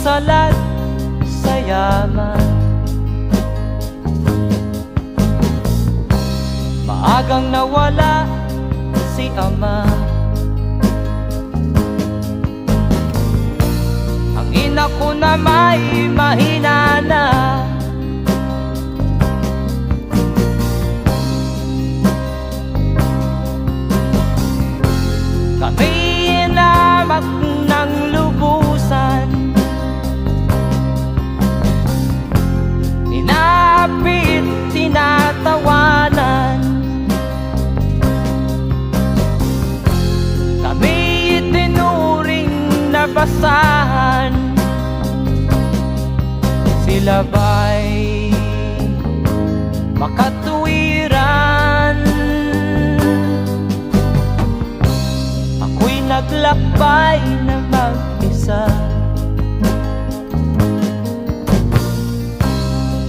salat sa yaman. Maagang nawala si ama. Ang ina ko na may mahina na. Kami inamak ng lubusan, inapit, tinatawanan. Kami itinuring na basahan. Sila ba'y makatuwiran? Ako'y naglakbay na mag-isa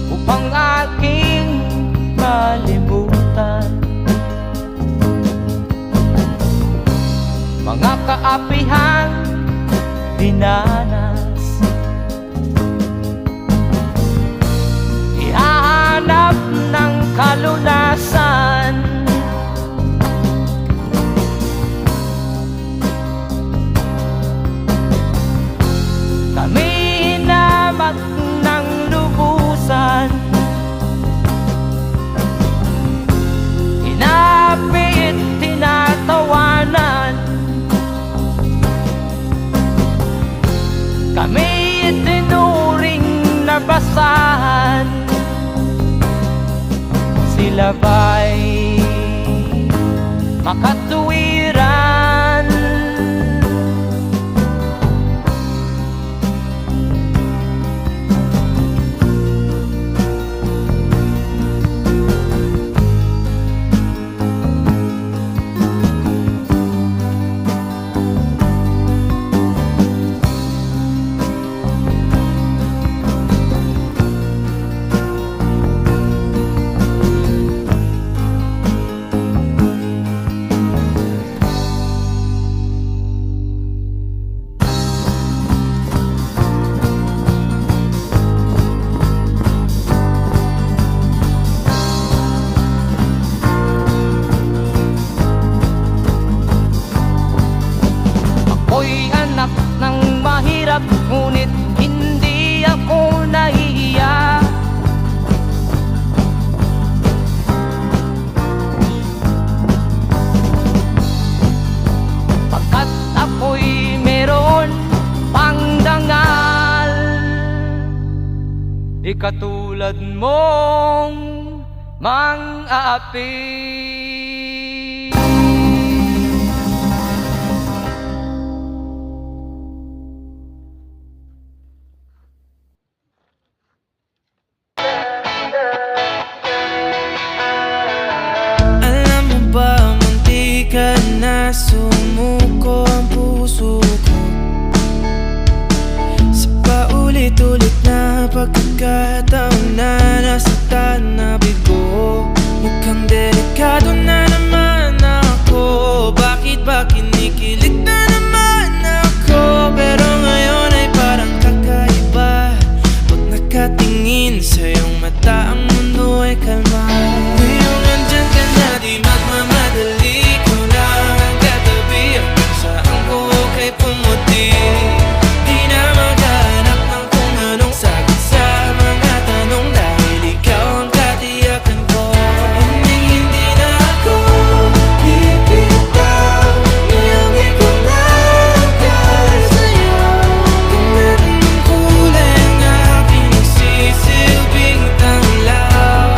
upang aking malimutan mga kaapihang dinanas. Ihahanap ng kalunasan. Kami hinamak ng lubusan, inapit, tinatawanan. Kami itinuring na basahan. Sila ba'y makatuwiran? Ako'y anak ng mahirap, ngunit hindi ako nahihiya. Pagkat ako'y meron pang dangal, di katulad mong mang-aapi. Na sumuko ang puso ko sa paulit-ulit na pagkakataon na nasaktan na bigo. Mukhang delikado na naman ako. Bakit ba kinikilig na naman ako? Pero ngayon ay parang kakaiba. Pag nakatingin sa iyong mata, ang mundo ay kalma. Ngayong andyan ka na, di magmamadali. Pumuti, di na maghanap ng kung anong sagot sa mga tanong, dahil ikaw ang katiyakan ko. Hindi na ako bibitaw, iyong ipaglakas sa'yo. Kung meron ng kulay ang aking nagsisilbing tanglaw,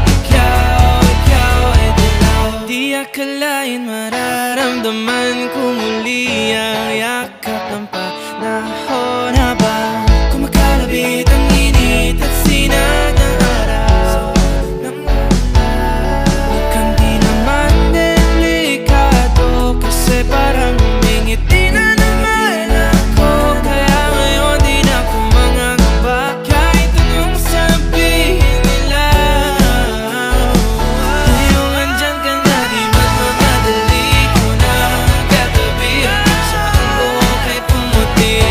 ikaw ay dilaw. Di akalain mararamdaman ko muli ang yakap ng panahon habang kumakalabit ang init at sinag ng araw ng ulan. Mukhang di naman delikado kasi parang humingiti na naman ako. Kaya ngayon di na ako mangangamba kahit anong sabihin nila. Ngayong andyan ka na, di magmamadali ko na katabi. Saan ko kay pumuti.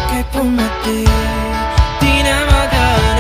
ika'y pumati, di na magana.